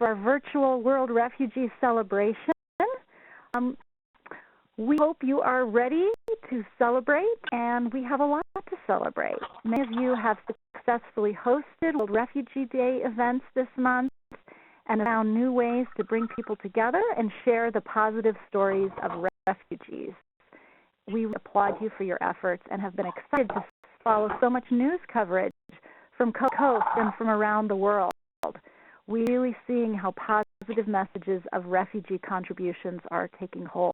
for our virtual World Refugee celebration. We hope you are ready to celebrate, and we have a lot to celebrate. Many of you have successfully hosted World Refugee Day events this month and found new ways to bring people together and share the positive stories of refugees. We applaud you for your efforts and have been excited to follow so much news coverage from coast to coast and from around the world. We're really seeing how positive messages of refugee contributions are taking hold.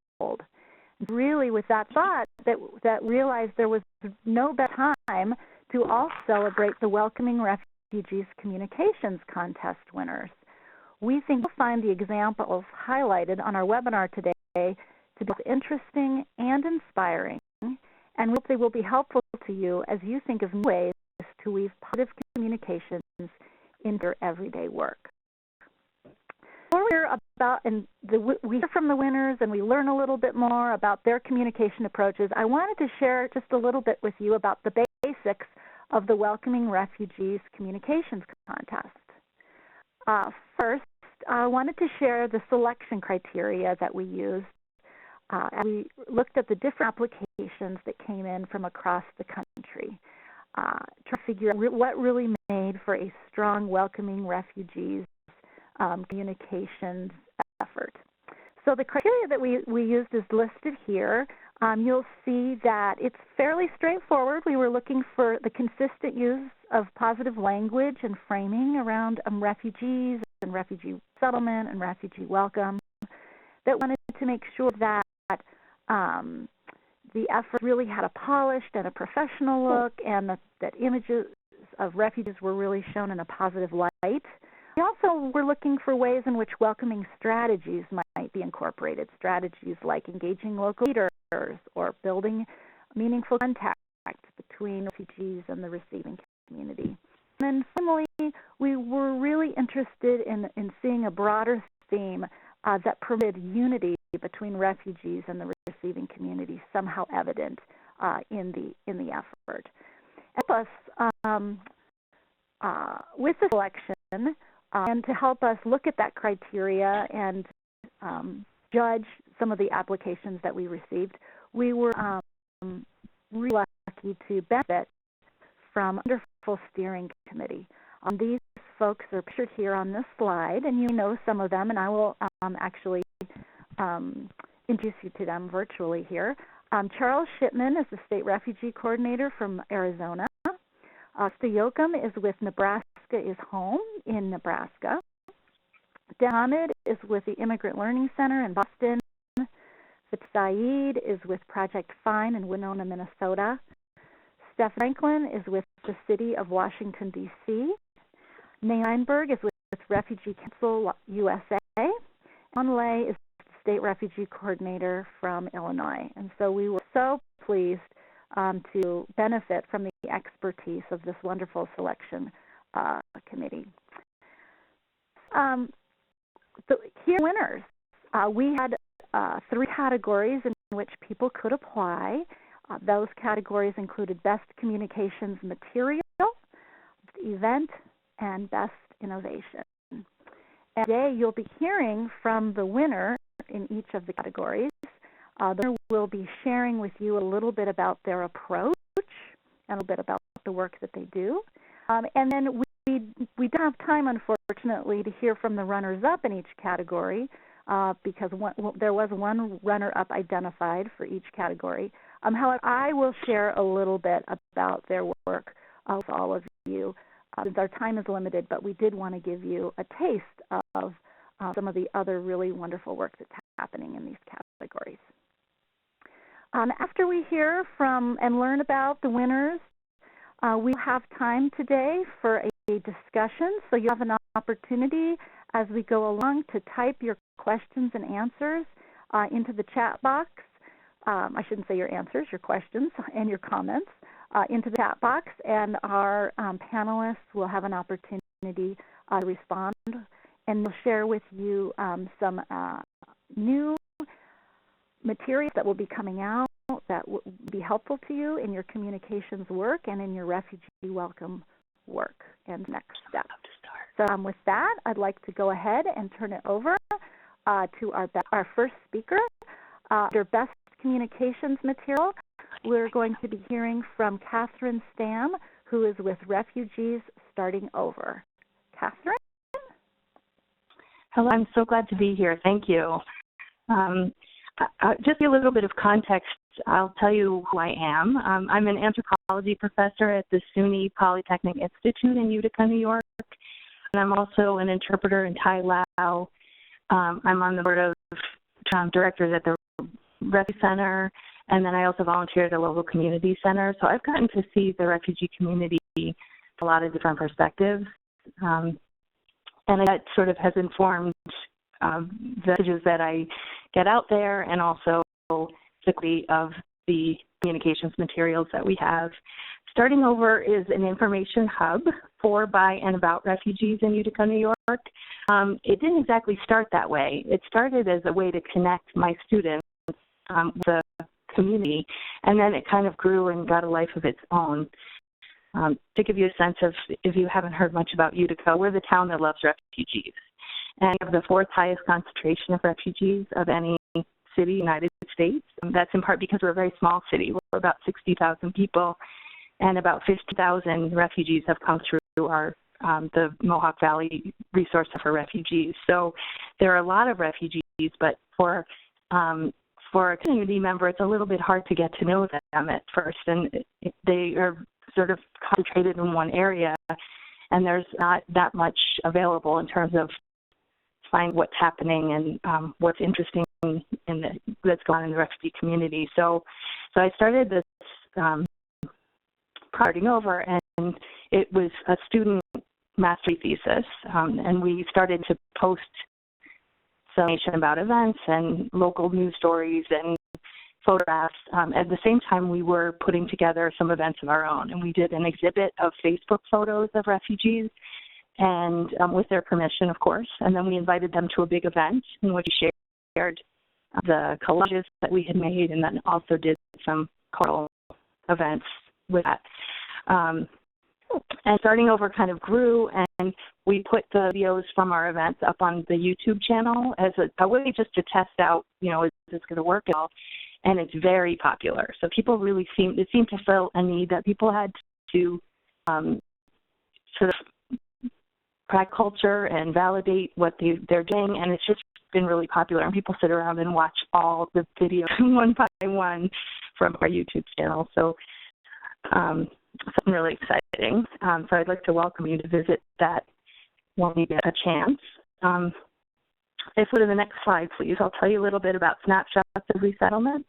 Really, with that thought, that realized there was no better time to all celebrate the Welcoming Refugees Communications Contest winners. We think you'll find the examples highlighted on our webinar today to be both interesting and inspiring, and we hope they will be helpful to you as you think of new ways to weave positive communications into your everyday work. Before we hear about, we hear from the winners and we learn a little bit more about their communication approaches, I wanted to share just a little bit with you about the basics of the Welcoming Refugees Communications Contest. First, I wanted to share the selection criteria that we used as we looked at the different applications that came in from across the country, trying to figure out what really made for a strong Welcoming Refugees communications effort. So the criteria that we used is listed here. You'll see that it's fairly straightforward. We were looking for the consistent use of positive language and framing around refugees and refugee settlement and refugee welcome. That wanted to make sure that the effort really had a polished and a professional look, and that images of refugees were really shown in a positive light. We also were looking for ways in which welcoming strategies might be incorporated, strategies like engaging local leaders or building meaningful contact between refugees and the receiving community. And then finally, we were really interested in seeing a broader theme that promoted unity between refugees and the receiving community somehow evident in the effort. Help us with the selection and to help us look at that criteria and judge some of the applications that we received. We were really lucky to benefit from a wonderful steering committee. These folks are pictured here on this slide, and you know some of them, and I will actually introduce you to them virtually here. Charles Shipman is the State Refugee Coordinator from Arizona. Yoakum is with Nebraska is Home in Nebraska. Dan Hamid is with the Immigrant Learning Center in Boston. Saeed is with Project Fine in Winona, Minnesota. Steph Franklin is with the City of Washington, D.C. Nate Steinberg is with Refugee Council USA. John Lay is the State Refugee Coordinator from Illinois. And so we were so pleased to benefit from the expertise of this wonderful selection committee. Here are winners. We had 3 categories in which people could apply. Those categories included Best Communications Material, Event, and Best Innovation. And today you'll be hearing from the winner in each of the categories. The winner will be sharing with you a little bit about their approach and a little bit about the work that they do. And then we don't have time, unfortunately, to hear from the runners-up in each category because there was one runner-up identified for each category. However, I will share a little bit about their work with all of you. Since our time is limited, but we did want to give you a taste of some of the other really wonderful work that's happening in these categories. After we hear from and learn about the winners, we'll have time today for a discussion, so you have an opportunity as we go along to type your questions and answers into the chat box. I shouldn't say your answers, your questions and your comments into the chat box, and our panelists will have an opportunity to respond, and we'll share with you some new materials that will be coming out that will be helpful to you in your communications work and in your refugee welcome work and next steps. To start. So with that, I'd like to go ahead and turn it over to our first speaker. Under Best Communications Material, we're going to be hearing from Catherine Stam, who is with Refugees Starting Over. Catherine? Hello, I'm so glad to be here. Thank you. Just a little bit of context, I'll tell you who I am. I'm an anthropology professor at the SUNY Polytechnic Institute in Utica, New York. And I'm also an interpreter in Thai Lao. I'm on the board of directors at the Refugee Center, and then I also volunteer at a local community center. So I've gotten to see the refugee community from a lot of different perspectives. And that sort of has informed the messages that I get out there, and also the quality of the communications materials that we have. Starting Over is an information hub for, by, and about refugees in Utica, New York. It didn't exactly start that way. It started as a way to connect my students with the community, and then it kind of grew and got a life of its own. To give you a sense of, if you haven't heard much about Utica, we're the town that loves refugees. And we have the fourth highest concentration of refugees of any city in the United States. And that's in part because we're a very small city. We're about 60,000 people, and about 50,000 refugees have come through our the Mohawk Valley Resource for Refugees. So there are a lot of refugees, but for a community member, it's a little bit hard to get to know them at first, and they are sort of concentrated in one area, and there's not that much available in terms of find what's happening and what's interesting that's going on in the refugee community. So I started this Starting Over, and it was a student mastery thesis, and we started to post some information about events and local news stories and photographs. At the same time, we were putting together some events of our own, and we did an exhibit of Facebook photos of refugees, and with their permission, of course. And then we invited them to a big event in which we shared the collages that we had made, and then also did some choral events with that. And Starting Over kind of grew, and we put the videos from our events up on the YouTube channel as a way just to test out, is this going to work at all? And it's very popular. So people really seemed to fill a need that people had to sort of practice culture and validate what they're doing, and it's just been really popular. And people sit around and watch all the videos one by one from our YouTube channel. So something really exciting. So I'd like to welcome you to visit that when you get a chance. If we go to the next slide, please, I'll tell you a little bit about Snapshots of Resettlement.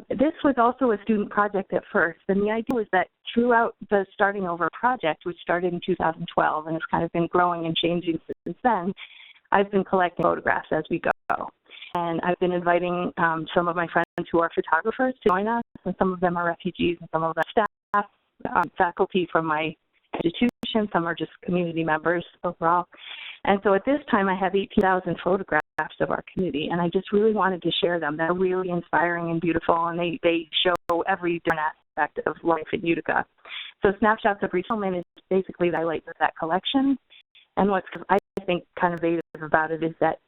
This was also a student project at first, and the idea was that throughout the Starting Over project, which started in 2012 and has kind of been growing and changing since then, I've been collecting photographs as we go. And I've been inviting some of my friends who are photographers to join us, and some of them are refugees, and some of them are staff, faculty from my institution, some are just community members overall. And so at this time, I have 18,000 photographs of our community, and I just really wanted to share them. They're really inspiring and beautiful, and they show every different aspect of life in Utica. So Snapshots of Resettlement is basically the highlight of that collection. And what's I think kind of innovative about it is that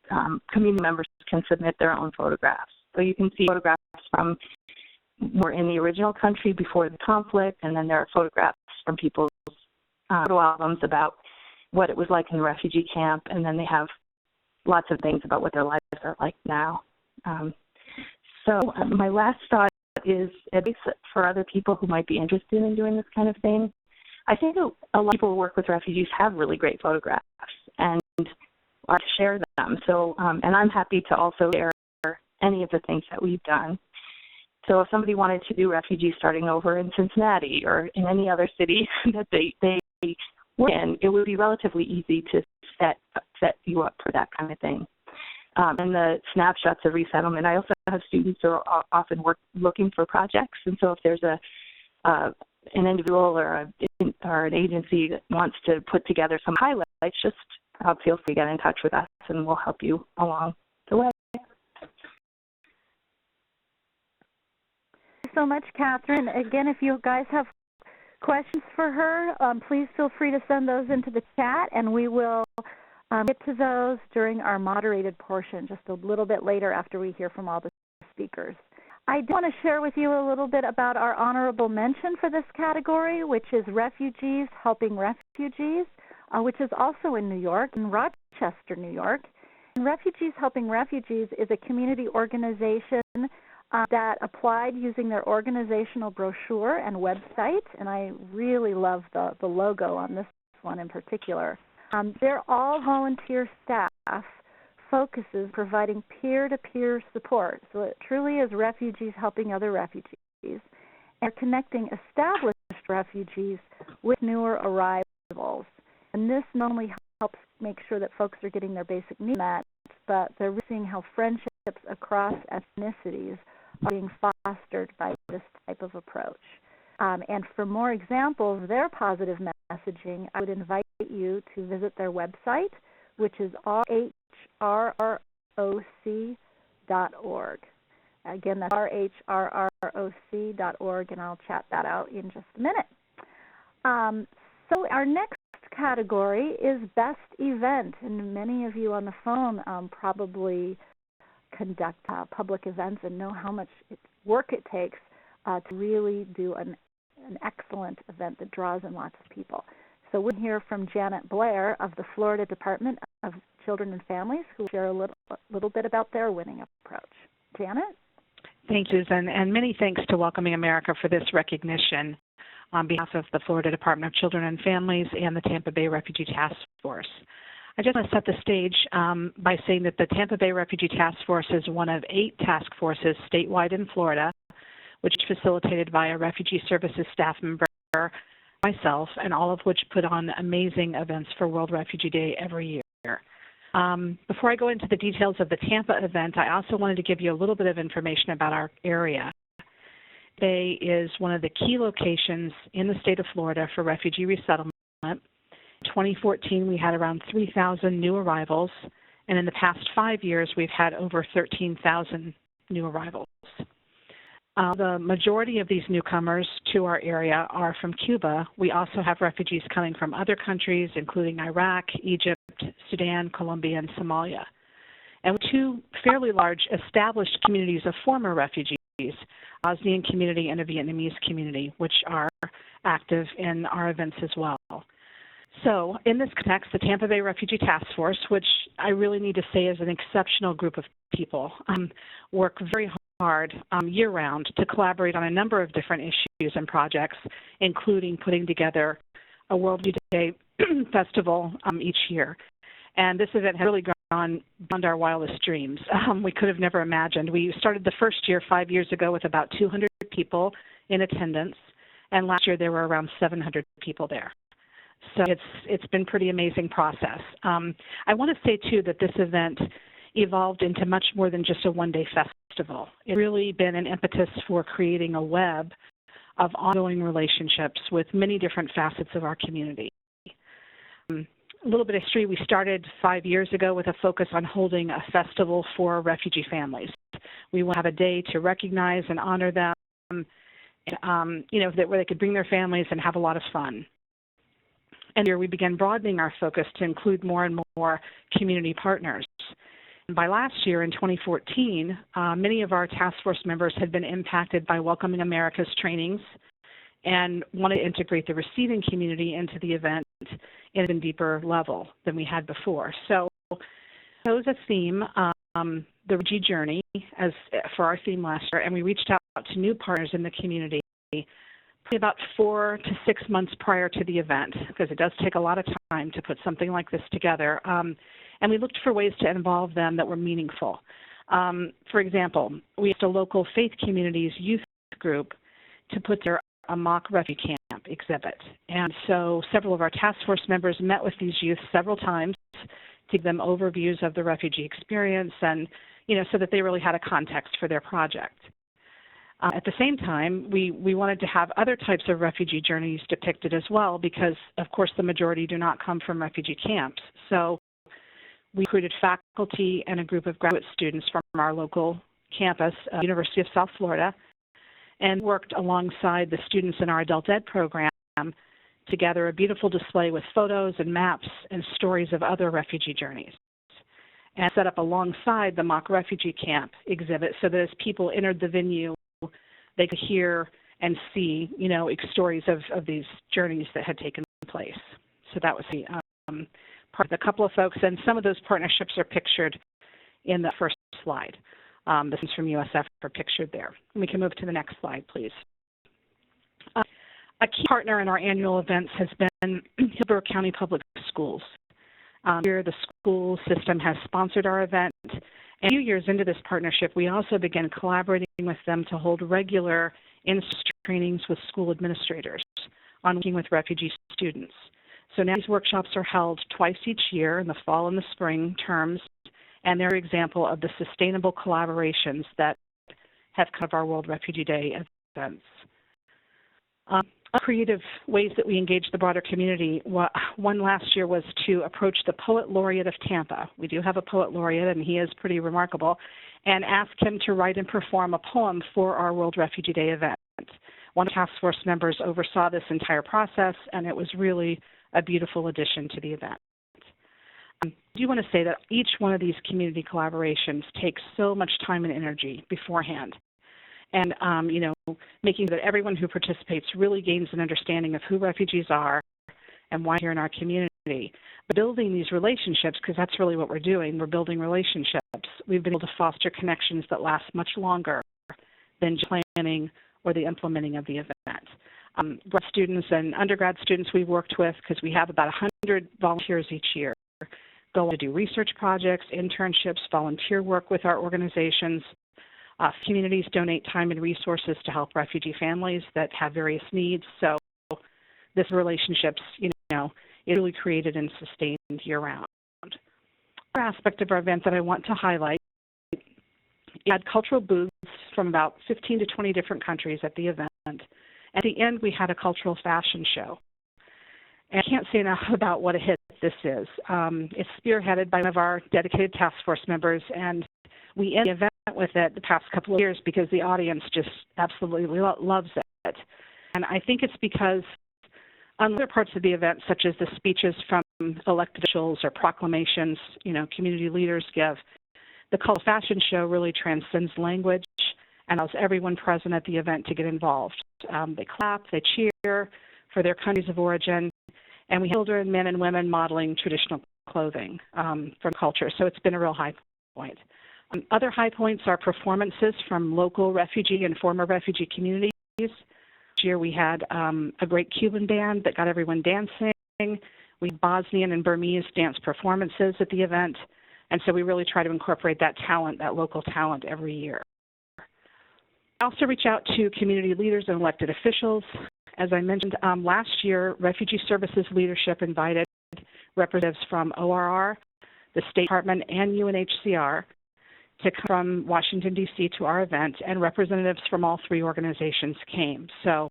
community members can submit their own photographs. So you can see photographs from more in the original country before the conflict, and then there are photographs from people's photo albums about what it was like in the refugee camp, and then they have lots of things about what their lives are like now. So my last thought is advice for other people who might be interested in doing this kind of thing. I think a lot of people who work with refugees have really great photographs and share them. So, and I'm happy to also share any of the things that we've done. So if somebody wanted to do Refugees Starting Over in Cincinnati or in any other city that they work in, it would be relatively easy to set you up for that kind of thing. And the Snapshots of Resettlement, I also have students who are often looking for projects, and so if there's an individual or an agency that wants to put together some highlights, just feel free to get in touch with us, and we'll help you along the way. Thank you so much, Catherine. Again, if you guys have questions for her, please feel free to send those into the chat, and we will get to those during our moderated portion just a little bit later after we hear from all the speakers. I do want to share with you a little bit about our honorable mention for this category, which is Refugees Helping Refugees, which is also in New York, in Rochester, New York. And Refugees Helping Refugees is a community organization that applied using their organizational brochure and website, and I really love the logo on this one in particular. They're all volunteer staff focuses providing peer-to-peer support. So it truly is refugees helping other refugees and connecting established refugees with newer arrivals. And this not only helps make sure that folks are getting their basic needs met, but they're seeing how friendships across ethnicities are being fostered by this type of approach. And for more examples of their positive messaging, I would invite you to visit their website, which is rhrroc.org. Again, that's rhrroc.org, and I'll chat that out in just a minute. So our next category is Best Event, and many of you on the phone probably conduct public events and know how much work it takes to really do an excellent event that draws in lots of people. So we'll hear from Janet Blair of the Florida Department of Children and Families, who will share a little bit about their winning approach. Janet? Thank you, Susan, and many thanks to Welcoming America for this recognition on behalf of the Florida Department of Children and Families and the Tampa Bay Refugee Task Force. I just want to set the stage by saying that the Tampa Bay Refugee Task Force is one of 8 task forces statewide in Florida, which is facilitated by a Refugee Services staff member, myself, and all of which put on amazing events for World Refugee Day every year. Before I go into the details of the Tampa event, I also wanted to give you a little bit of information about our area. Bay is one of the key locations in the state of Florida for refugee resettlement. In 2014, we had around 3,000 new arrivals, and in the past 5 years, we've had over 13,000 new arrivals. The majority of these newcomers to our area are from Cuba. We also have refugees coming from other countries, including Iraq, Egypt, Sudan, Colombia, and Somalia. And 2 fairly large established communities of former refugees, Bosnian community and a Vietnamese community, which are active in our events as well. So in this context, the Tampa Bay Refugee Task Force, which I really need to say is an exceptional group of people, work very hard year-round to collaborate on a number of different issues and projects, including putting together a World Refugee Day festival each year. And this event has really gone beyond our wildest dreams. We could have never imagined. We started the first year 5 years ago with about 200 people in attendance, and last year there were around 700 people there. So it's been a pretty amazing process. I want to say, too, that this event evolved into much more than just a one-day festival. It's really been an impetus for creating a web of ongoing relationships with many different facets of our community. A little bit of history. We started 5 years ago with a focus on holding a festival for refugee families. We want to have a day to recognize and honor them, where they could bring their families and have a lot of fun. And here we began broadening our focus to include more and more community partners. And by last year, in 2014, many of our task force members had been impacted by Welcoming America's trainings and wanted to integrate the receiving community into the event in an even deeper level than we had before. So we chose a theme, the refugee journey, as for our theme last year, and we reached out to new partners in the community about 4 to 6 months prior to the event, because it does take a lot of time to put something like this together. And we looked for ways to involve them that were meaningful. For example, we asked a local faith community's youth group to put their a mock refugee camp exhibit. And so several of our task force members met with these youth several times to give them overviews of the refugee experience and, so that they really had a context for their project. At the same time, we wanted to have other types of refugee journeys depicted as well because, of course, the majority do not come from refugee camps. So we recruited faculty and a group of graduate students from our local campus, University of South Florida, and worked alongside the students in our adult ed program to gather a beautiful display with photos and maps and stories of other refugee journeys. And set up alongside the mock refugee camp exhibit so that as people entered the venue, they could hear and see, stories of these journeys that had taken place. So that was the part of a couple of folks, and some of those partnerships are pictured in the first slide. This is from USF are pictured there. And we can move to the next slide, please. A key partner in our annual events has been Hillsborough County Public Schools. Here, the school system has sponsored our event. And a few years into this partnership, we also began collaborating with them to hold regular in-service trainings with school administrators on working with refugee students. So now these workshops are held twice each year in the fall and the spring terms, and they're an example of the sustainable collaborations that have come of our World Refugee Day events. Creative ways that we engage the broader community. One last year was to approach the Poet Laureate of Tampa. We do have a Poet Laureate, and he is pretty remarkable, and ask him to write and perform a poem for our World Refugee Day event. One of the task force members oversaw this entire process, and it was really a beautiful addition to the event. I do want to say that each one of these community collaborations takes so much time and energy beforehand. And, making sure that everyone who participates really gains an understanding of who refugees are and why here in our community. But building these relationships, because that's really what we're doing, we're building relationships. We've been able to foster connections that last much longer than just planning or the implementing of the event. Grad students and undergrad students we've worked with, because we have about 100 volunteers each year, go on to do research projects, internships, volunteer work with our organizations. Communities donate time and resources to help refugee families that have various needs. So this relationships, is really created and sustained year-round. Another aspect of our event that I want to highlight, we had cultural booths from about 15 to 20 different countries at the event. At the end, we had a cultural fashion show. And I can't say enough about what a hit this is. It's spearheaded by one of our dedicated task force members, and we end the event with it the past couple of years because the audience just absolutely loves it. And I think it's because on other parts of the event, such as the speeches from elected officials or proclamations, community leaders give, the cultural fashion show really transcends language and allows everyone present at the event to get involved. They clap, they cheer for their countries of origin, and we have children, men and women modeling traditional clothing from culture. So it's been a real high point. Other high points are performances from local refugee and former refugee communities. This year we had a great Cuban band that got everyone dancing. We had Bosnian and Burmese dance performances at the event, and so we really try to incorporate that talent, that local talent, every year. I also reach out to community leaders and elected officials. As I mentioned, last year, Refugee Services Leadership invited representatives from ORR, the State Department, and UNHCR to come from Washington, D.C. to our event, and representatives from all three organizations came. So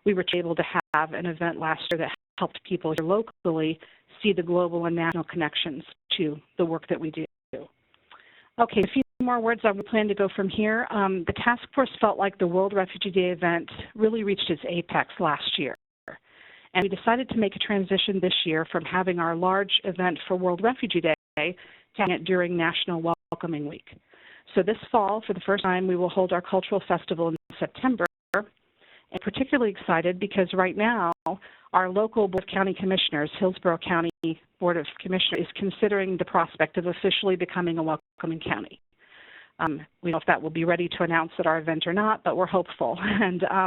we were able to have an event last year that helped people here locally see the global and national connections to the work that we do. Okay, a few more words on where we plan to go from here. The task force felt like the World Refugee Day event really reached its apex last year. And we decided to make a transition this year from having our large event for World Refugee Day to having it during National Welcoming Week. So this fall, for the first time, we will hold our cultural festival in September. And particularly excited because right now, our local Board of County Commissioners, Hillsborough County Board of Commissioners, is considering the prospect of officially becoming a welcoming county. We don't know if that will be ready to announce at our event or not, but we're hopeful. And I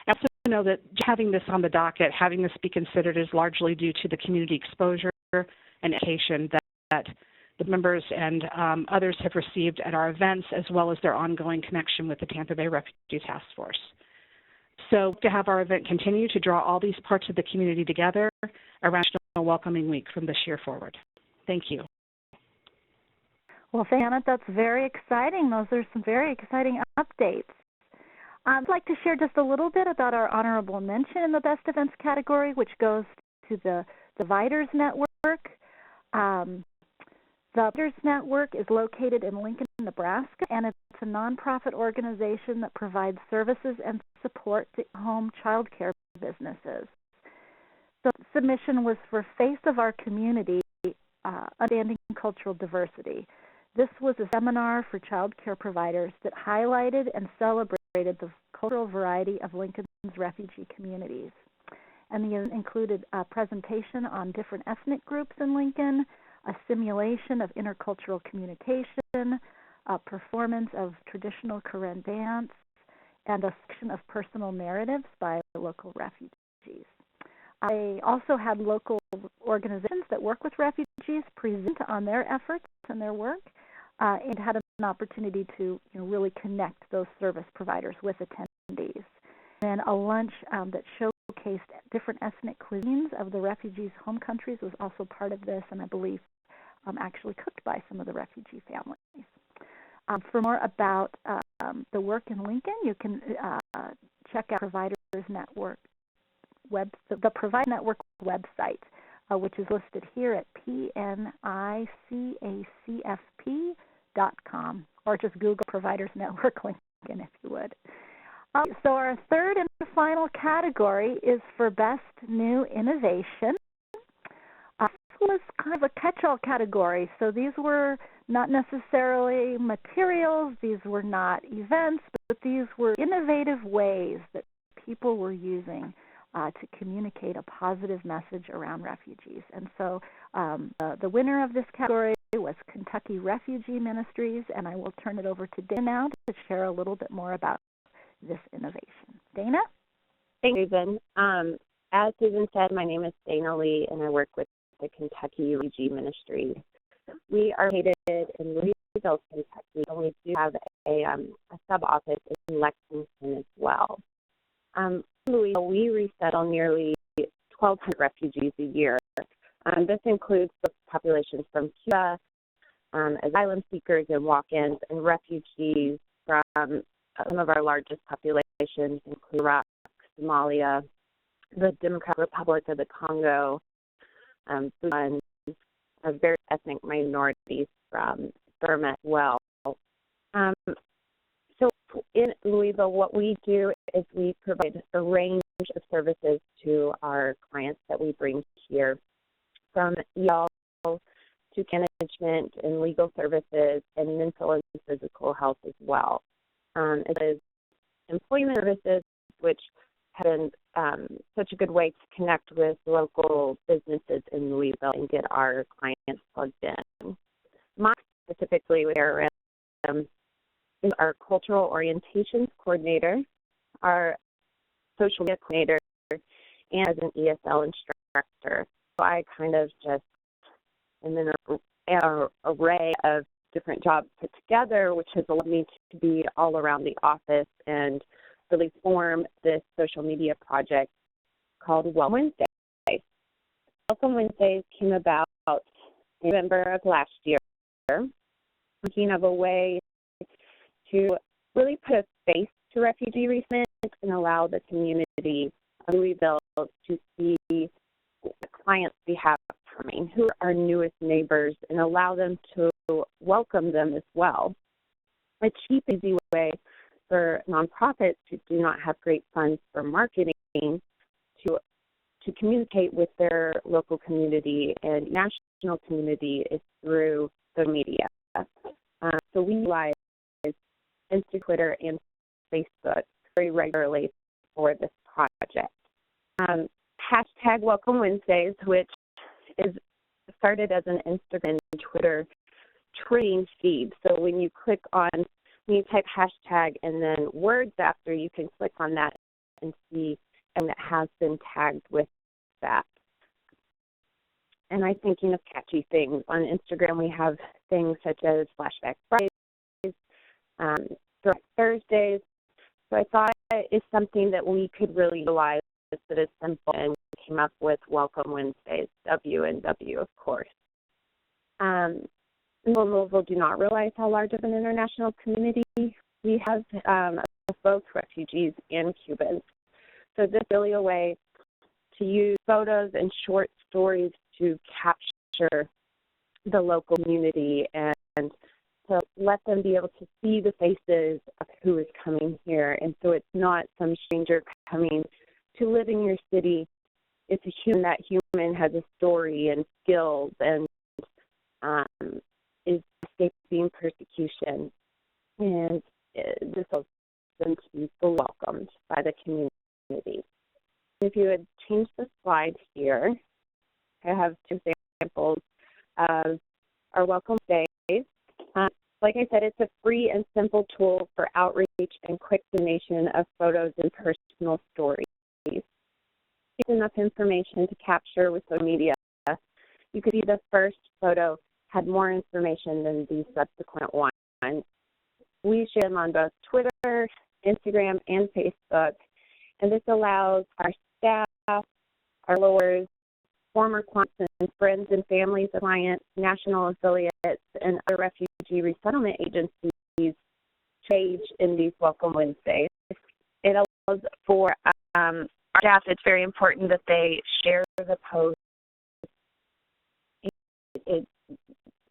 also know that having this on the docket, having this be considered, is largely due to the community exposure and education that the members and others have received at our events, as well as their ongoing connection with the Tampa Bay Refugee Task Force. So to have our event continue to draw all these parts of the community together around National Welcoming Week from this year forward. Thank you. Well, Janet, that's very exciting. Those are some very exciting updates. I'd like to share just a little bit about our honorable mention in the Best Events category, which goes to the Viters Network. The Viters Network is located in Lincoln, Nebraska, and it's a nonprofit organization that provides services and support to home child care businesses. So submission was for Face of Our Community, Understanding Cultural Diversity. This was a seminar for child care providers that highlighted and celebrated the cultural variety of Lincoln's refugee communities. And the included a presentation on different ethnic groups in Lincoln, a simulation of intercultural communication, a performance of traditional Karen dance, and a section of personal narratives by local refugees. I also had local organizations that work with refugees present on their efforts and their work, and had an opportunity to really connect those service providers with attendees. And a lunch that showcased different ethnic cuisines of the refugees' home countries was also part of this, and I believe actually cooked by some of the refugee families. For more about the work in Lincoln, you can check out Providers Network the Provide Network website, which is listed here at pnicacfp.com, or just Google Providers Network Lincoln if you would. So our third and final category is for Best New Innovation. This was kind of a catch-all category, so these were not necessarily materials, these were not events, but these were innovative ways that people were using to communicate a positive message around refugees. And so the winner of this category was Kentucky Refugee Ministries, and I will turn it over to Dana now to share a little bit more about this innovation. Dana? Thanks, Susan. As Susan said, my name is Dana Lee, and I work with the Kentucky Refugee Ministries. We are located in Louisville, Kentucky, and we do have a sub-office in Lexington as well. Louisville, we resettle nearly 1,200 refugees a year. This includes the populations from Cuba, asylum seekers and walk-ins, and refugees from some of our largest populations, including Iraq, Somalia, the Democratic Republic of the Congo, Sudan, various ethnic minorities from Burma as well. So in Louisville, what we do is we provide a range of services to our clients that we bring here, from EL to management and legal services and mental and physical health as well. It is employment services, which have been such a good way to connect with local businesses in Louisville and get our clients plugged in. Mine specifically, where is our cultural orientations coordinator, our social media coordinator, and as an ESL instructor. So I kind of just am in an array of different jobs put together, which has allowed me to be all around the office and really form this social media project called Welcome Wednesdays. Welcome Wednesdays came about in November of last year, thinking of a way to really put a face to refugee resettlement and allow the community of Louisville to see the clients we have coming, who are our newest neighbors, and allow them to welcome them as well. A cheap, easy way for nonprofits who do not have great funds for marketing to communicate with their local community and national community is through social media. So we utilize Instagram, Twitter, and Facebook very regularly for this project. Hashtag Welcome Wednesdays, which is started as an Instagram and Twitter trading feed. So when you type hashtag and then words after, you can click on that and see, and it has been tagged with that. And I'm thinking of catchy things. On Instagram, we have things such as Flashback Fridays, Throwback Thursdays. So I thought it's something that we could really utilize that is simple, and we came up with Welcome Wednesdays, W&W, of course. Louisville do not realize how large of an international community we have, both refugees and Cubans. So this is really a way to use photos and short stories to capture the local community and to let them be able to see the faces of who is coming here. And so it's not some stranger coming to live in your city it's a human. That human has a story and skills and is escaping persecution, and this allows them to be fully welcomed by the community. If you would change the slide here, I have two examples of our welcome days. Like I said, it's a free and simple tool for outreach and quick donation of photos and personal stories. It's enough information to capture with social media. You could see the first photo had more information than the subsequent ones. We share them on both Twitter, Instagram, and Facebook, and this allows our staff, our followers, former clients and friends and families of clients, national affiliates, and other refugee resettlement agencies to engage in these Welcome Wednesdays. It allows for our staff, it's very important that they share the post. It's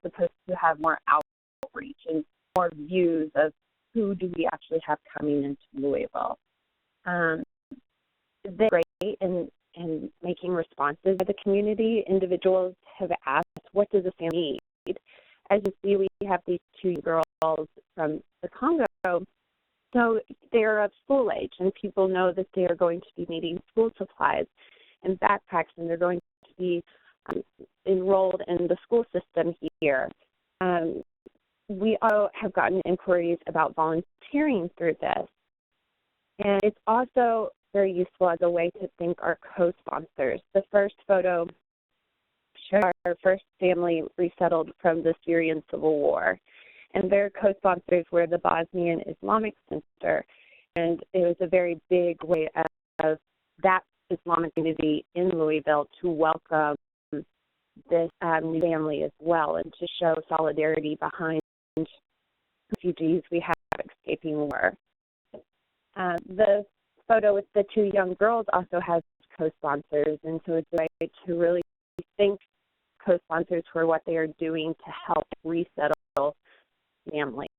supposed to have more outreach and more views of who do we actually have coming into Louisville. They're great in making responses to the community. Individuals have asked, what does a family need? As you see, we have these two girls from the Congo. So they're of school age, and people know that they are going to be needing school supplies and backpacks, and they're going to be enrolled in the school system here. We all have gotten inquiries about volunteering through this. And it's also very useful as a way to thank our co-sponsors. The first photo showed our first family resettled from the Syrian civil war. And their co-sponsors were the Bosnian Islamic Center. And it was a very big way of that Islamic community in Louisville to welcome this new family as well, and to show solidarity behind refugees we have escaping war. The photo with the two young girls also has co-sponsors, and so it's a way to really thank co-sponsors for what they are doing to help resettle families.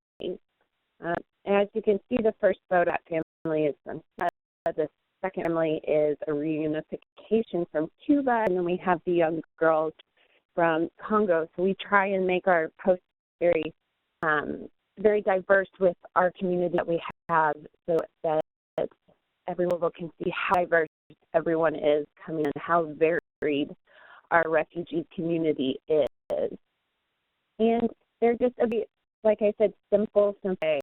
As you can see, the first photo, that family is from the second family is a reunification from Cuba, and then we have the young girls from Congo. So we try and make our posts very, very diverse with our community that we have, so that everyone can see how diverse everyone is coming and how varied our refugee community is. And they're just like I said, simple as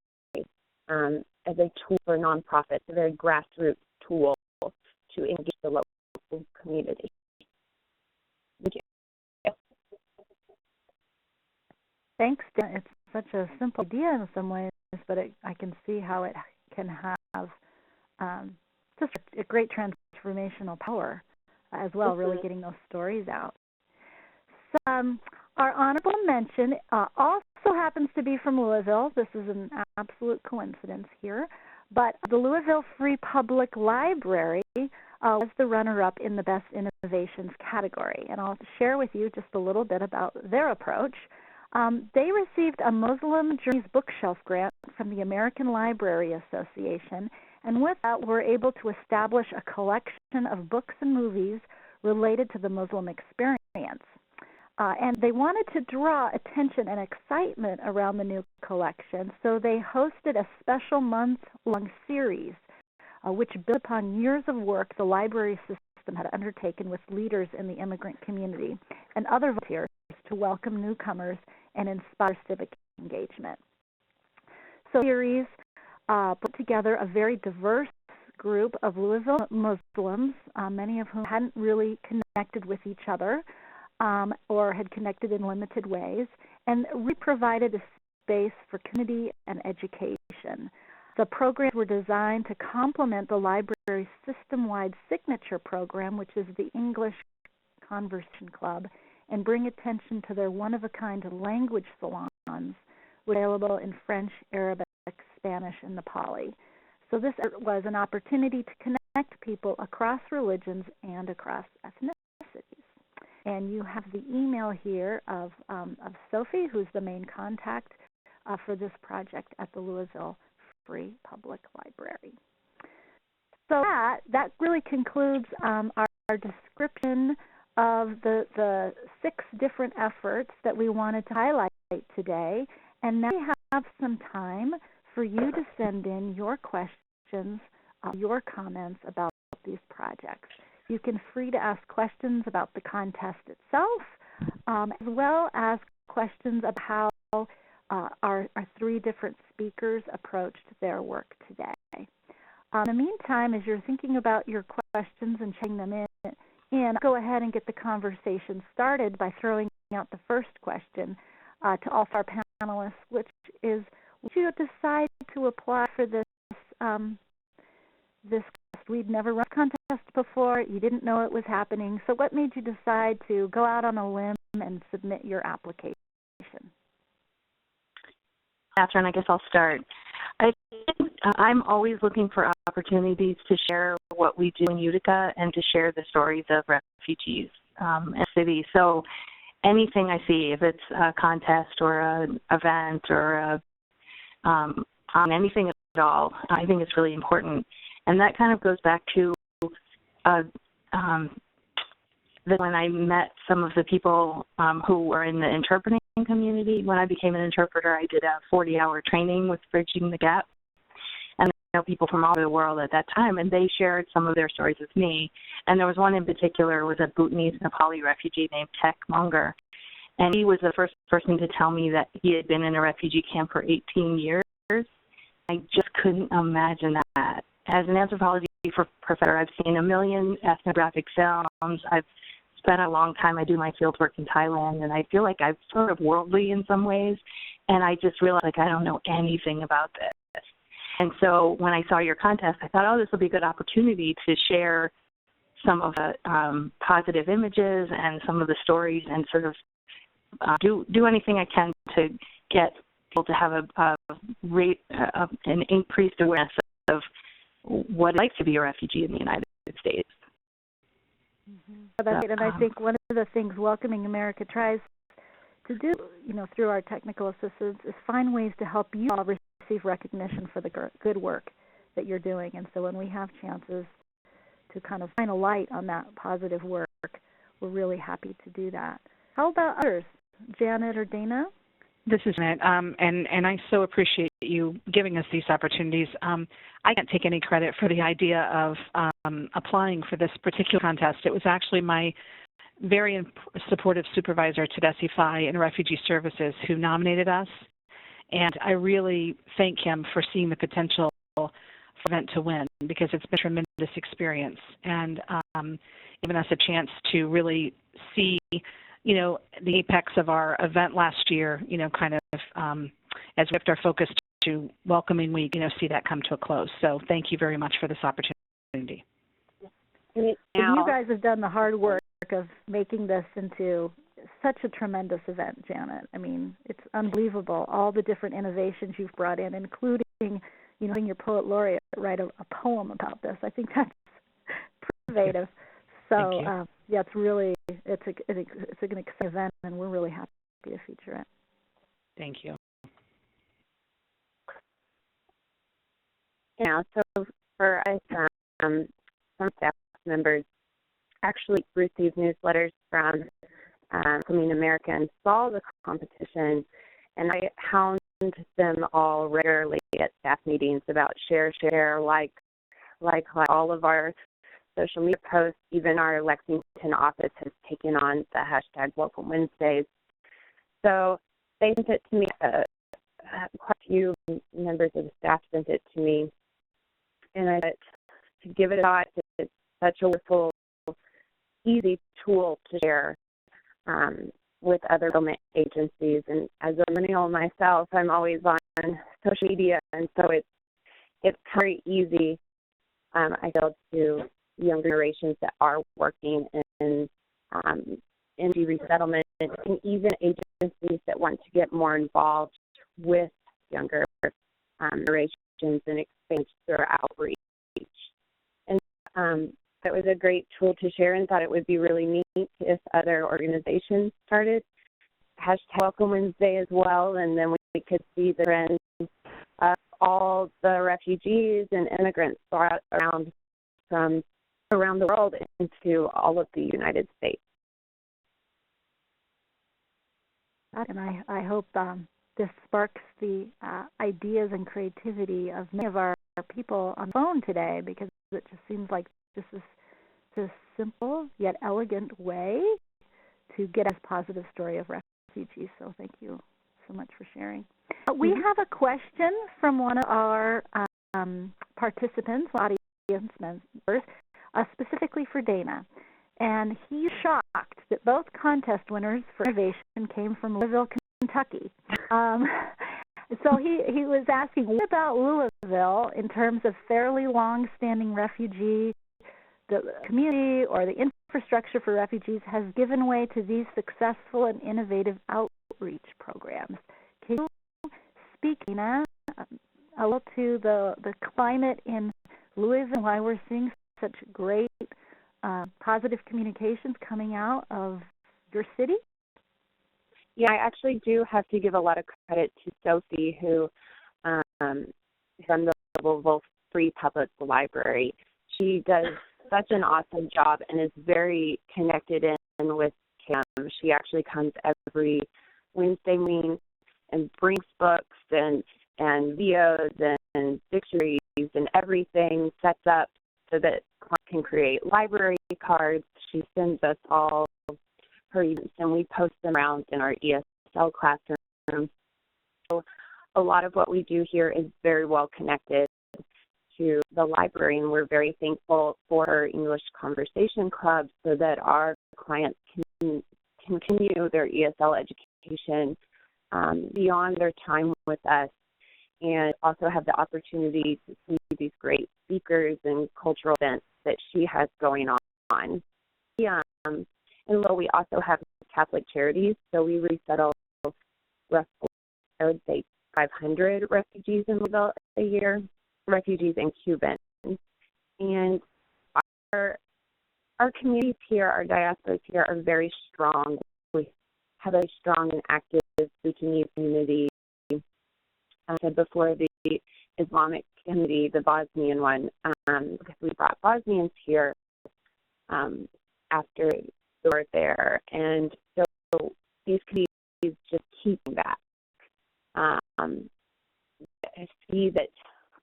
a tool for nonprofits, a very grassroots tool to engage the local community. Thank you. Thanks, Dan. It's such a simple idea in some ways, but I can see how it can have just a great transformational power as well, really getting those stories out. So, our honorable mention also happens to be from Louisville. This is an absolute coincidence here. But the Louisville Free Public Library was the runner-up in the Best Innovations category. And I'll share with you just a little bit about their approach. They received a Muslim Journeys Bookshelf grant from the American Library Association, and with that were able to establish a collection of books and movies related to the Muslim experience. And they wanted to draw attention and excitement around the new collection, so they hosted a special month-long series which built upon years of work the library system had undertaken with leaders in the immigrant community and other volunteers to welcome newcomers and inspire civic engagement. So the series put together a very diverse group of Louisville Muslims, many of whom hadn't really connected with each other, or had connected in limited ways, and we provided a space for community and education. The programs were designed to complement the library's system-wide signature program, which is the English Conversation Club, and bring attention to their one-of-a-kind language salons, available in French, Arabic, Spanish, and Nepali. So this was an opportunity to connect people across religions and across ethnicities. And you have the email here of Sophie, who's the main contact for this project at the Louisville Free Public Library. So that really concludes our description of the 6 different efforts that we wanted to highlight today. And now we have some time for you to send in your questions, your comments about these projects. You can feel free to ask questions about the contest itself, as well as questions about how our 3 different speakers approached their work today. In the meantime, as you're thinking about your questions and checking them in, go ahead and get the conversation started by throwing out the first question to all of our panelists, which is, would you decide to apply for this this contest? We'd never run a contest before. You didn't know it was happening. So what made you decide to go out on a limb and submit your application? Catherine, I guess I'll start. I'm always looking for opportunities to share what we do in Utica and to share the stories of refugees in the city. So anything I see, if it's a contest or an event or on anything at all, I think it's really important. And that kind of goes back to that when I met some of the people who were in the interpreting community. When I became an interpreter, I did a 40-hour training with Bridging the Gap. And I know people from all over the world at that time, and they shared some of their stories with me. And there was one in particular, was a Bhutanese Nepali refugee named Tek Munger. And he was the first person to tell me that he had been in a refugee camp for 18 years. I just couldn't imagine that. As an anthropology professor, I've seen a million ethnographic films. I've spent a long time. I do my field work in Thailand, and I feel like I'm sort of worldly in some ways, and I just realized like I don't know anything about this. And so when I saw your contest, I thought, oh, this will be a good opportunity to share some of the positive images and some of the stories, and sort of do anything I can to get people to have an increased awareness of what it's like to be a refugee in the United States. Mm-hmm. And I think one of the things Welcoming America tries to do, through our technical assistance, is find ways to help you all receive recognition for the good work that you're doing. And so when we have chances to kind of shine a light on that positive work, we're really happy to do that. How about others? Janet or Dana? This is Janet, and I so appreciate you giving us these opportunities. I can't take any credit for the idea of applying for this particular contest. It was actually my very supportive supervisor, Tedeschi Fai, in Refugee Services, who nominated us, and I really thank him for seeing the potential for the event to win, because it's been a tremendous experience, and given us a chance to really see the apex of our event last year, kind of as we lift our focus to Welcoming Week, see that come to a close. So thank you very much for this opportunity. You guys have done the hard work of making this into such a tremendous event, Janet. I mean, it's unbelievable, all the different innovations you've brought in, including, having your poet laureate write a poem about this. I think that's innovative. So, it's really, it's an exciting event, and we're really happy to feature it. Thank you. So for us, some staff members actually received newsletters from Welcoming America and saw the competition, and I hound them all regularly at staff meetings about share, like all of our social media posts. Even our Lexington office has taken on the hashtag Welcome Wednesdays. So they sent it to me. Quite a few members of the staff sent it to me, and I thought to give it a shot. It's such a wonderful, easy tool to share with other government agencies. And as a millennial myself, I'm always on social media, and so it's very easy, I feel, to younger generations that are working in refugee resettlement, and even agencies that want to get more involved with younger generations and expand their outreach. And that was a great tool to share, and thought it would be really neat if other organizations started hashtag Welcome Wednesday as well, and then we could see the trends of all the refugees and immigrants brought around from around the world into all of the United States. And I hope this sparks the ideas and creativity of many of our people on the phone today, because it just seems like this is a simple yet elegant way to get a positive story of refugees. So thank you so much for sharing. We have a question from one of our participants, audience members, specifically for Dana. And he's shocked that both contest winners for innovation came from Louisville, Kentucky. So he was asking, what about Louisville in terms of fairly long-standing refugee, the community or the infrastructure for refugees has given way to these successful and innovative outreach programs? Can you speak, Dana, a little to the climate in Louisville and why we're seeing such great positive communications coming out of your city? Yeah, I actually do have to give a lot of credit to Sophie, who from the Louisville Free Public Library. She does such an awesome job and is very connected in with Kim. She actually comes every Wednesday morning and brings books and videos and dictionaries and everything, sets up so that clients can create library cards. She sends us all her events, and we post them around in our ESL classroom. So a lot of what we do here is very well connected to the library, and we're very thankful for our English Conversation Club so that our clients can continue their ESL education beyond their time with us, and also have the opportunity to see these great speakers and cultural events that she has going on. And we also have Catholic Charities, so we resettle roughly, I would say, 500 refugees in Louisville a year, refugees and Cubans. And our communities here, our diasporas here, are very strong. We have a strong and active Bhutanese community. I said before, the Islamic community, the Bosnian one, because we brought Bosnians here after the war there. And so these communities just keep back. I see that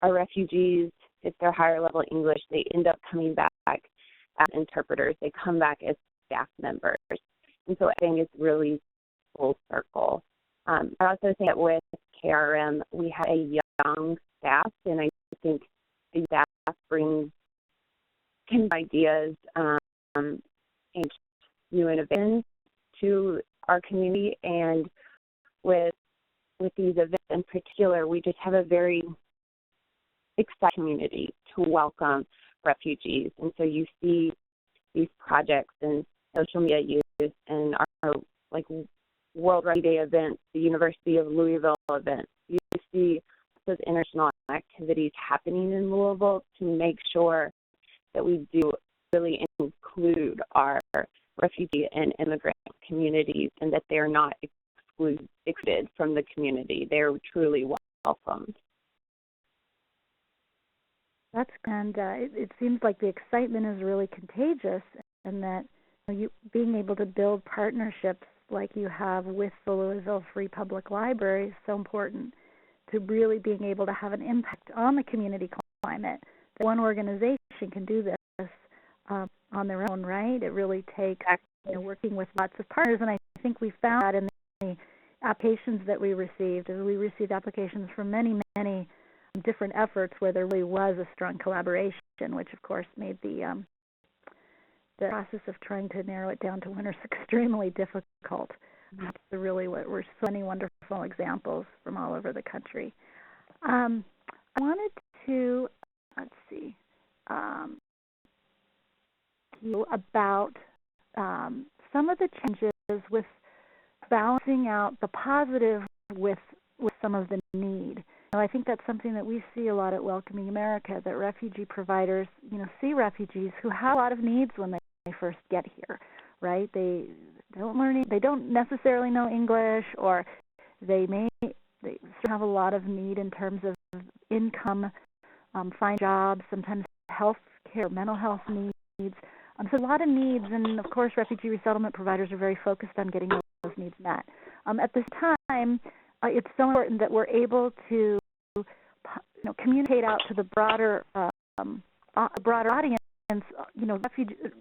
our refugees, if they're higher level English, they end up coming back as interpreters. They come back as staff members. And so I think it's really full circle. I also think that with KRM, we have a young staff, and I think the staff brings ideas and new innovations to our community. And with these events in particular, we just have a very excited community to welcome refugees. And so you see these projects and social media use and our World Refugee events, the University of Louisville events. You see those international activities happening in Louisville to make sure that we do really include our refugee and immigrant communities and that they're not excluded from the community. They're truly welcomed. That's and it seems like the excitement is really contagious, and that you being able to build partnerships like you have with the Louisville Free Public Library is so important to really being able to have an impact on the community climate. One organization can do this on their own, right? It really takes working with lots of partners, and I think we found that in the applications that we received. We received applications from many different efforts where there really was a strong collaboration, which of course made the process of trying to narrow it down to winners extremely difficult. That's really what were so many wonderful examples from all over the country. I wanted to, you about some of the changes with balancing out the positive with some of the need. I think that's something that we see a lot at Welcoming America, that refugee providers, see refugees who have a lot of needs when they first get here, right? They don't necessarily know English, or they have a lot of need in terms of income, find jobs, sometimes health care, mental health needs. So a lot of needs, and of course refugee resettlement providers are very focused on getting those needs met. At this time, it's so important that we're able to communicate out to the broader audience,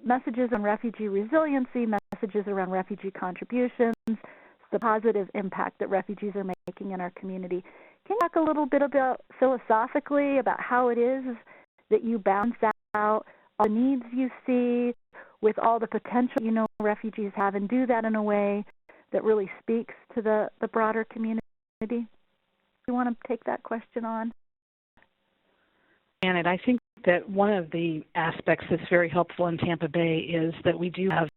messages on refugee resiliency, messages around refugee contributions, the positive impact that refugees are making in our community. Can you talk a little bit about philosophically about how it is that you balance out all the needs you see with all the potential refugees have, and do that in a way that really speaks to the broader community? Do you want to take that question on? And I think that one of the aspects that's very helpful in Tampa Bay is that we do have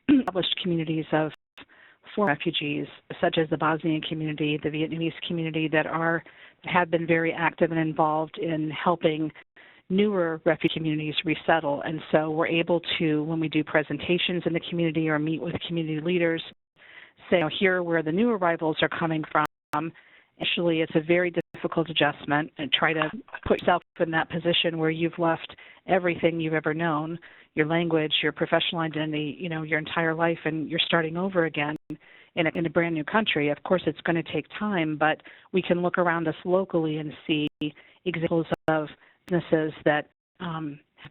established communities of foreign refugees, such as the Bosnian community, the Vietnamese community, that have been very active and involved in helping newer refugee communities resettle. And so we're able to, when we do presentations in the community or meet with community leaders, say, here where the new arrivals are coming from. Actually, it's a very difficult adjustment, and try to put yourself in that position where you've left everything you've ever known, your language, your professional identity, your entire life, and you're starting over again in a brand new country. Of course, it's going to take time, but we can look around us locally and see examples of businesses that have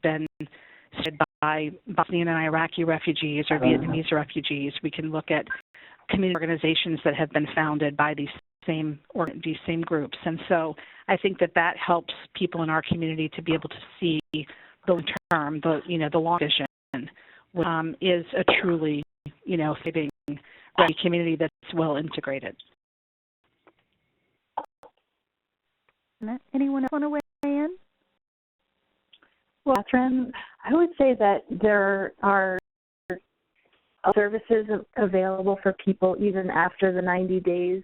been started by Bosnian and Iraqi refugees or Vietnamese refugees. We can look at community organizations that have been founded by these same groups. And so I think that helps people in our community to be able to see the long term, the long vision, is a truly, saving refugee community that's well integrated. Anyone else want to weigh in? Well, Catherine, I would say that there are services available for people even after the 90 days.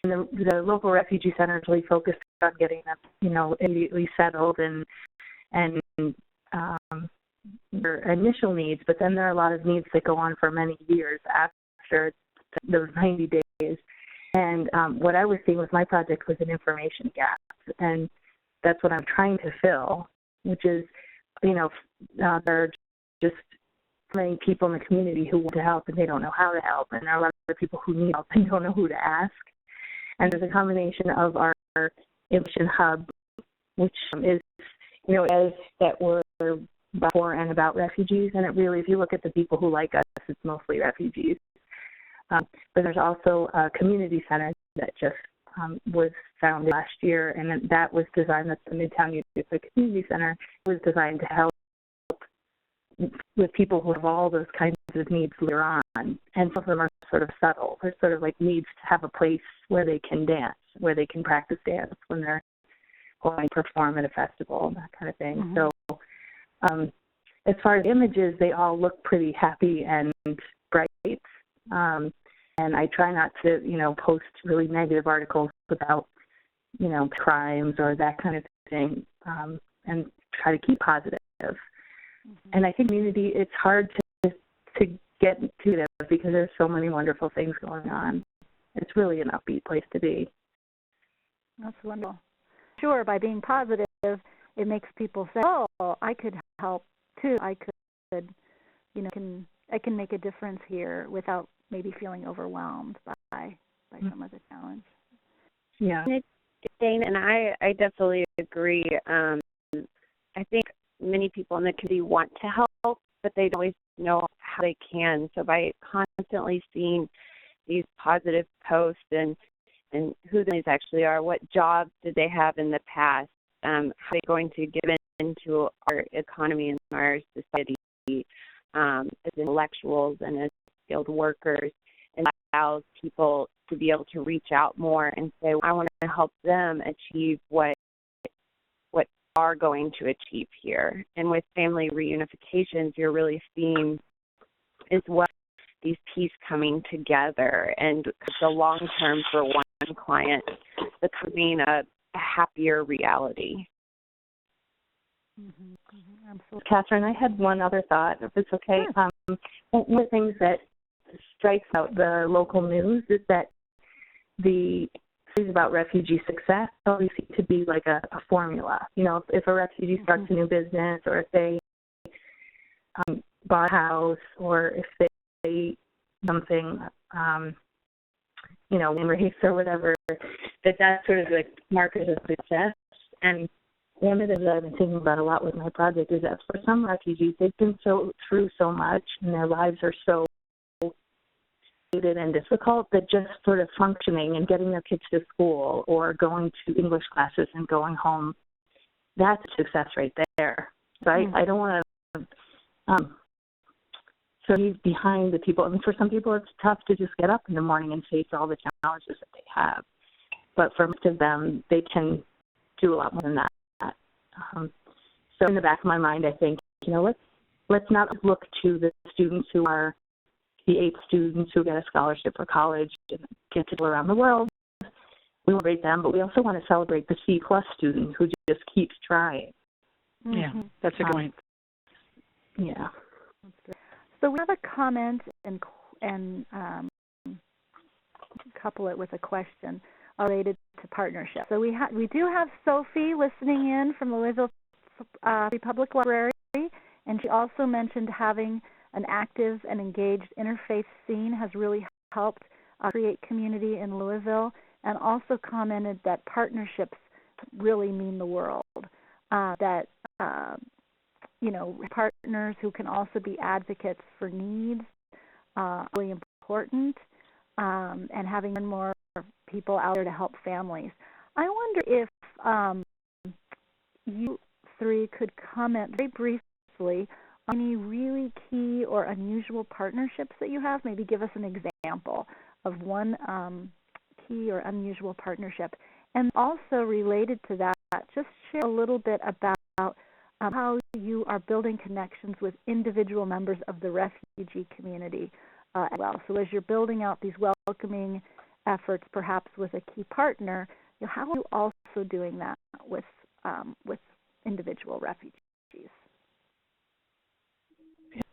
The local refugee center is really focused on getting them, immediately settled and their initial needs, but then there are a lot of needs that go on for many years after those 90 days. And what I was seeing with my project was an information gap, and that's what I'm trying to fill, which is, there are just many people in the community who want to help and they don't know how to help, and there are a lot of people who need help and don't know who to ask. And there's a combination of our information hub, which is, as that we're for and about refugees, and it really, if you look at the people who like us, it's mostly refugees. But there's also a community center that just was founded last year, and that was designed, that's the Midtown Youth Community Center, was designed to help with people who have all those kinds of needs later on. And some of them are sort of subtle. They're sort of like needs to have a place where they can dance, where they can practice dance when they're going to perform at a festival, that kind of thing. Mm-hmm. So as far as images, they all look pretty happy and bright. And I try not to, post really negative articles about, crimes or that kind of thing, and try to keep positive. Mm-hmm. And I think community, it's hard to get to them because there's so many wonderful things going on. It's really an upbeat place to be. That's wonderful. Sure, by being positive, it makes people say, "Oh, I could help too. I could, I can make a difference here without maybe feeling overwhelmed by some of the challenge." Yeah. Jane, and I definitely agree. I think many people in the community want to help, but they don't always know how they can. So by constantly seeing these positive posts and who these actually are, what jobs did they have in the past, how are they going to give into our economy and our society as intellectuals and as skilled workers, and allows people to be able to reach out more and say, I want to help them achieve what are going to achieve here. And with family reunifications, you're really seeing as well these pieces coming together, and the long term for one client becoming a happier reality. Mm-hmm. Mm-hmm. Absolutely. Catherine, I had one other thought, if it's okay. Sure. One of the things that strikes out the local news is that the stories about refugee success always seem to be like a formula. If a refugee starts a new business, or if they bought a house or if they something, in race or whatever, that sort of like markers of success. And one of the things that I've been thinking about a lot with my project is that for some refugees, they've been through so much and their lives are so and difficult that just sort of functioning and getting their kids to school or going to English classes and going home, that's a success right there. So I don't want to leave behind the people. I mean, for some people it's tough to just get up in the morning and face all the challenges that they have. But for most of them, they can do a lot more than that. So in the back of my mind, I think, let's not look to the students who are the 8 students who get a scholarship for college and get to go around the world. We celebrate them, but we also want to celebrate the C+ student who just keeps trying. Yeah, that's a good point. Yeah. So we have a comment and couple it with a question related to partnership. So we do have Sophie listening in from Louisville Free Public Library, and she also mentioned having an active and engaged interfaith scene has really helped create community in Louisville, and also commented that partnerships really mean the world, that partners who can also be advocates for needs really important, and having more people out there to help families. I wonder if you 3 could comment very briefly on any really key or unusual partnerships that you have. Maybe give us an example of one key or unusual partnership. And also related to that, just share a little bit about how you are building connections with individual members of the refugee community as well. So as you're building out these welcoming efforts, perhaps with a key partner, how are you also doing that with individual refugees?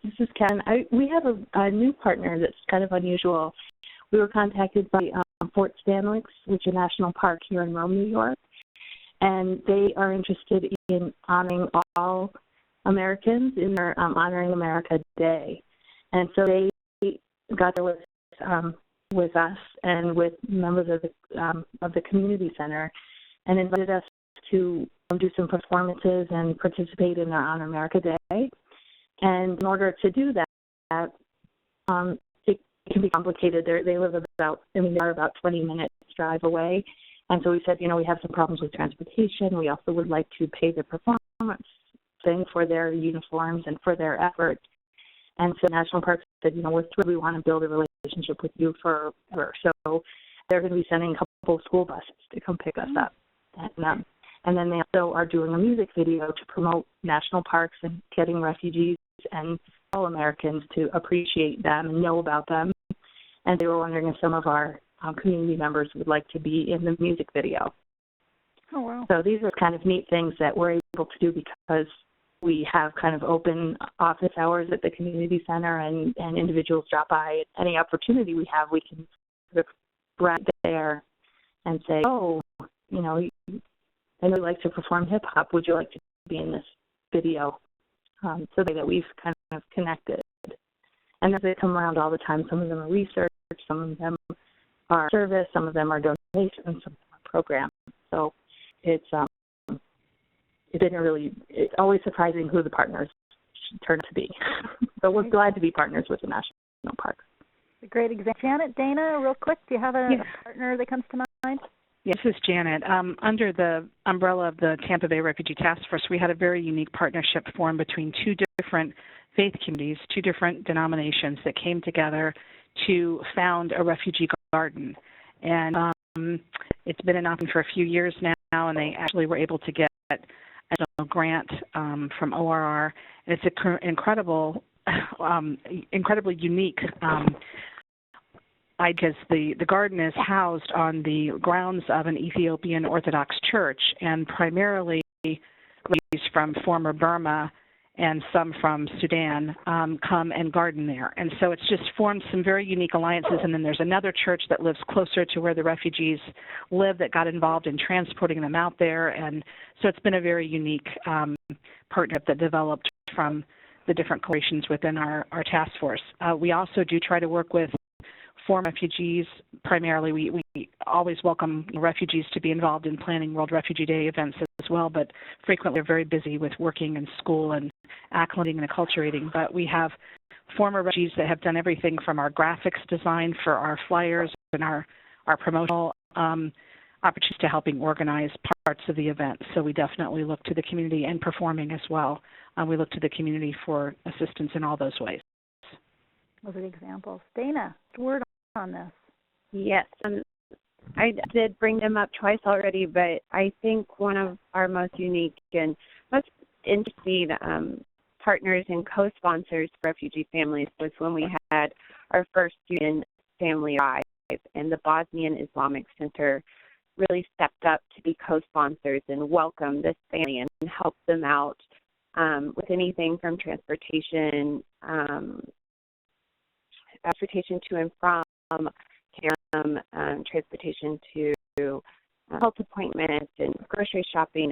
This is Ken. We have a new partner that's kind of unusual. We were contacted by Fort Stanwix, which is a national park here in Rome, New York, and they are interested in honoring all Americans in their Honoring America Day. And so they got there with us and with members of the community center, and invited us to do some performances and participate in their Honor America Day. And in order to do that, it can be complicated. They live they are about 20 minutes drive away. And so we said, we have some problems with transportation. We also would like to pay the performance thing for their uniforms and for their effort. And so National Parks said, we're thrilled. We want to build a relationship with you forever. So they're going to be sending a couple of school buses to come pick us up. And then they also are doing a music video to promote national parks and getting refugees and all Americans to appreciate them and know about them. And they were wondering if some of our community members would like to be in the music video. Oh, wow. So these are kind of neat things that we're able to do because we have kind of open office hours at the community center, and individuals drop by. At any opportunity we have, we can sort of right there and say, I know you like to perform hip-hop. Would you like to be in this video? So that we've kind of connected. And they come around all the time. Some of them are research, some of them are service, some of them are donations, some of them are programs. So it's always surprising who the partners turn to be. So we're glad to be partners with the National Parks. A great example. Janet, Dana, real quick, do you have a partner that comes to mind? Yes, this is Janet. Under the umbrella of the Tampa Bay Refugee Task Force, we had a very unique partnership formed between 2 different faith communities, 2 different denominations that came together to found a refugee garden. And it's been in operation for a few years now, and they actually were able to get a grant from ORR. And it's an incredibly unique because the garden is housed on the grounds of an Ethiopian Orthodox church, and primarily from former Burma and some from Sudan come and garden there. And so it's just formed some very unique alliances. And then there's another church that lives closer to where the refugees live that got involved in transporting them out there. And so it's been a very unique partnership that developed from the different coalitions within our task force. We also do try to work with former refugees. Primarily, we always welcome refugees to be involved in planning World Refugee Day events as well, but frequently they're very busy with working in school and acclimating and acculturating. But we have former refugees that have done everything from our graphics design for our flyers and our promotional opportunities to helping organize parts of the event. So we definitely look to the community and performing as well. We look to the community for assistance in all those ways. Those are the examples. Dana, word on this. Yes, I did bring them up twice already, but I think one of our most unique and most interesting partners and co-sponsors for refugee families was when we had our first student family arrive, and the Bosnian Islamic Center really stepped up to be co-sponsors and welcome this family and help them out with anything from transportation to and from, transportation to health appointments and grocery shopping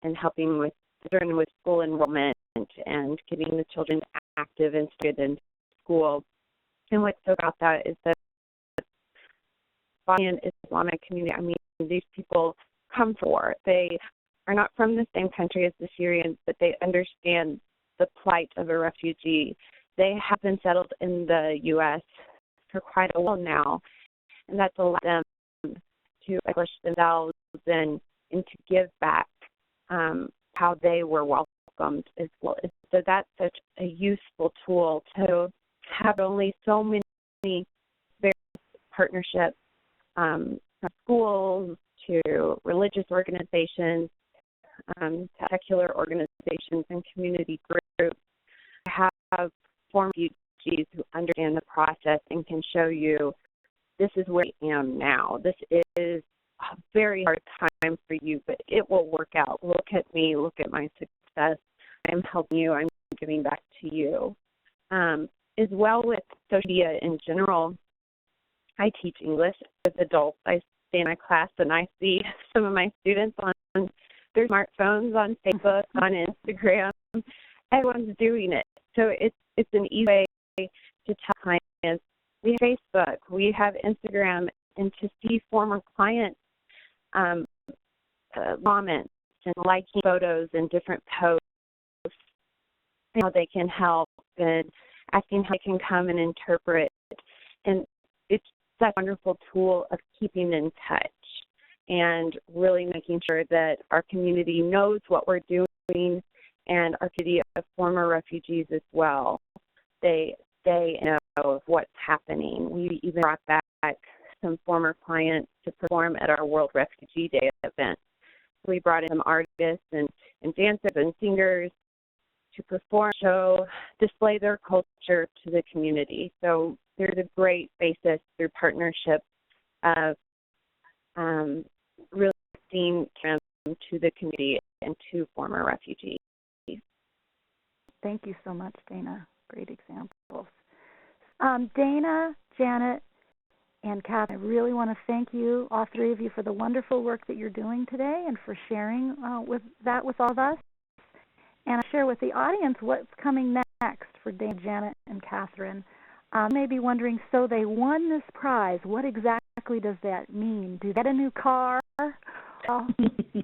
and helping with children with school enrollment and getting the children active and started in school. And what's so about that is that the Bosnian Islamic community, I mean, these people come for. They are not from the same country as the Syrians, but they understand the plight of a refugee. They have been settled in the U.S. for quite a while now, and that's allowed them to establish themselves and to give back how they were welcomed as well. So that's such a useful tool to have only so many various partnerships from schools to religious organizations, to secular organizations and community groups, to have former refugees who understand the process and can show you, this is where I am now. This is a very hard time for you, but it will work out. Look at me. Look at my success. I'm helping you. I'm giving back to you. As well with social media in general, I teach English as adults. I stay in my class and I see some of my students on their smartphones, on Facebook, on Instagram. Everyone's doing it. So it's an easy way to tell clients. We have Facebook, we have Instagram, and to see former clients comments and liking photos and different posts, how they can help and asking how they can come and interpret. And it's such a wonderful tool of keeping in touch and really making sure that our community knows what we're doing and our community of former refugees as well. They know of what's happening. We even brought back some former clients to perform at our World Refugee Day event. We brought in some artists and dancers and singers to perform, show, display their culture to the community. So there's a great basis through partnership of really seeing them to the community and to former refugees. Thank you so much, Dana. Great examples. Dana, Janet, and Catherine, I really want to thank you, all three of you, for the wonderful work that you're doing today and for sharing with all of us. And I'll share with the audience what's coming next for Dana, Janet, and Catherine. You may be wondering, so they won this prize. What exactly does that mean? Do they get a new car? Well,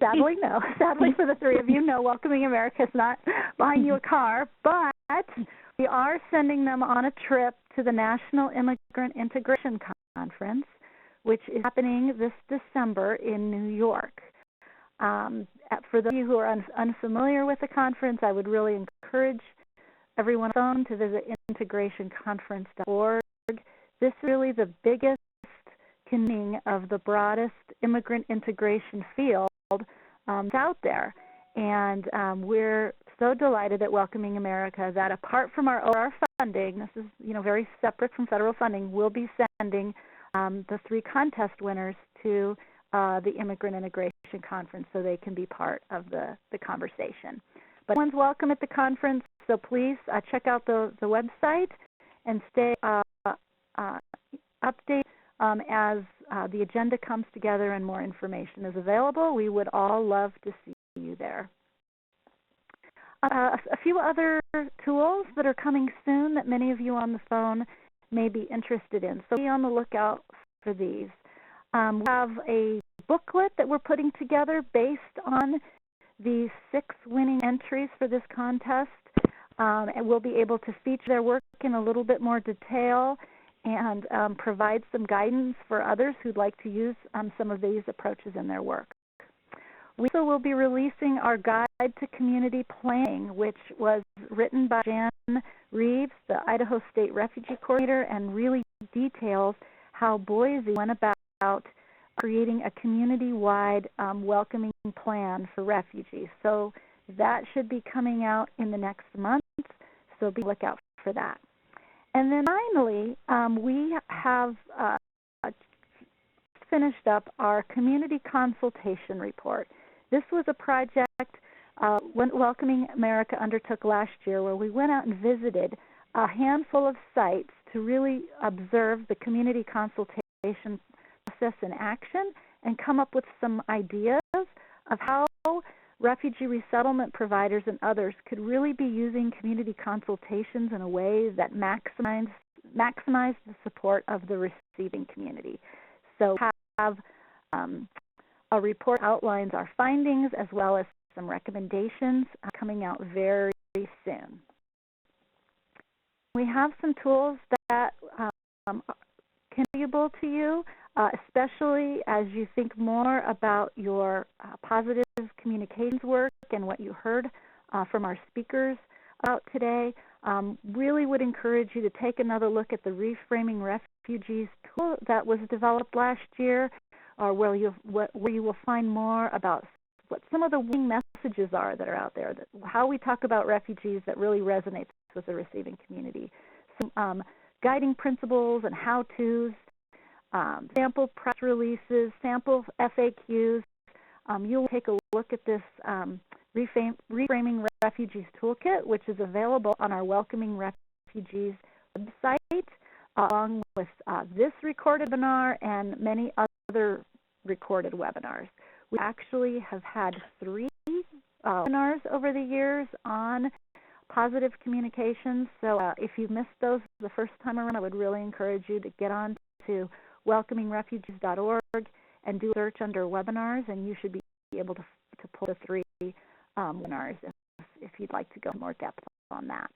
sadly, no. Sadly for the three of you, no, Welcoming America is not buying you a car, but we are sending them on a trip to the National Immigrant Integration Conference, which is happening this December in New York. For those of you who are unfamiliar with the conference, I would really encourage everyone on the phone to visit integrationconference.org. This is really the biggest convening of the broadest immigrant integration field out there. And we're so delighted at Welcoming America that apart from our OR funding, this is very separate from federal funding, we'll be sending the three contest winners to the Immigrant Integration Conference so they can be part of the conversation. But everyone's welcome at the conference, so please check out the website and stay updated as the agenda comes together and more information is available. We would all love to see you there. A few other tools that are coming soon that many of you on the phone may be interested in. So be on the lookout for these. We have a booklet that we're putting together based on the 6 winning entries for this contest. And we'll be able to feature their work in a little bit more detail and provide some guidance for others who'd like to use some of these approaches in their work. We also will be releasing our Guide to Community Planning, which was written by Jan Reeves, the Idaho State Refugee Coordinator, and really details how Boise went about creating a community-wide welcoming plan for refugees. So that should be coming out in the next month, so be on the lookout for that. And then finally, we have finished up our community consultation report. This was a project Welcoming America undertook last year where we went out and visited a handful of sites to really observe the community consultation process in action and come up with some ideas of how refugee resettlement providers and others could really be using community consultations in a way that maximize the support of the receiving community. So we have a report outlines our findings as well as some recommendations coming out very soon. We have some tools that can be valuable to you, especially as you think more about your positive communications work and what you heard from our speakers about today. Really would encourage you to take another look at the Reframing Refugees tool that was developed last year, where you will find more about what some of the winning messages are that are out there, how we talk about refugees that really resonates with the receiving community, some guiding principles and how-tos, sample press releases, sample FAQs. You'll take a look at this Reframing Refugees Toolkit, which is available on our Welcoming Refugees website, along with this recorded webinar and many other recorded webinars. We actually have had 3 webinars over the years on positive communications. So if you missed those the first time around, I would really encourage you to get on to welcomingrefugees.org and do a search under webinars, and you should be able to pull the 3 webinars if you'd like to go more depth on that.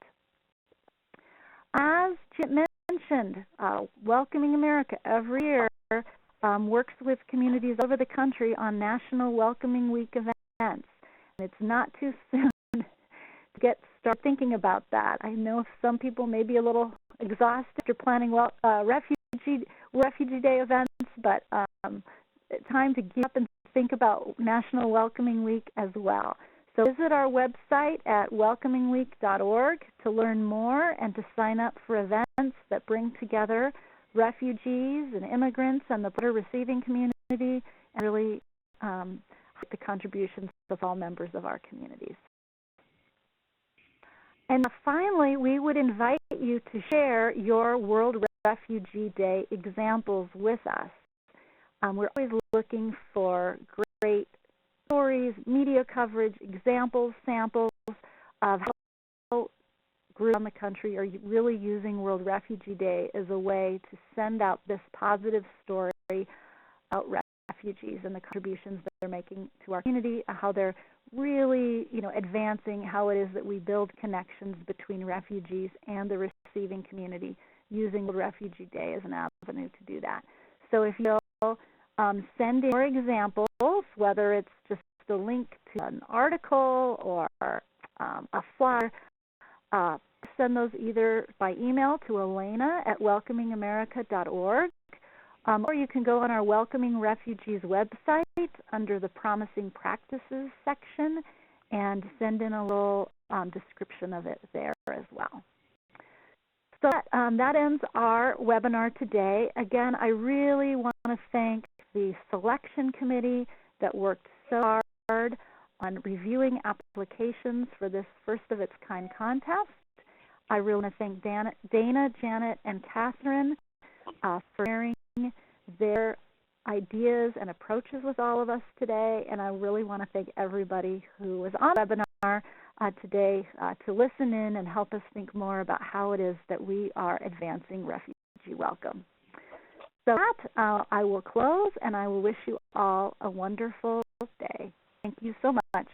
As Jim mentioned, Welcoming America every year works with communities over the country on National Welcoming Week events. And it's not too soon to start thinking about that. I know some people may be a little exhausted after planning Refugee Day events, but it's time to get up and think about National Welcoming Week as well. So visit our website at welcomingweek.org to learn more and to sign up for events that bring together refugees and immigrants and the broader receiving community, and really the contributions of all members of our communities. And finally, we would invite you to share your World Refugee Day examples with us. We're always looking for great stories, media coverage, examples, samples of how groups around the country are really using World Refugee Day as a way to send out this positive story about refugees and the contributions that they're making to our community, how they're really, advancing how it is that we build connections between refugees and the receiving community using World Refugee Day as an avenue to do that. So if you'll send in your examples, whether it's just a link to an article or a flyer, send those either by email to elena@welcomingamerica.org, or you can go on our Welcoming Refugees website under the Promising Practices section and send in a little description of it there as well. So that ends our webinar today. Again, I really want to thank the selection committee that worked so hard on reviewing applications for this first-of-its-kind contest. I really want to thank Dana, Janet, and Catherine for sharing their ideas and approaches with all of us today, and I really want to thank everybody who was on the webinar today to listen in and help us think more about how it is that we are advancing refugee welcome. So that I will close, and I will wish you all a wonderful day. Thank you so much.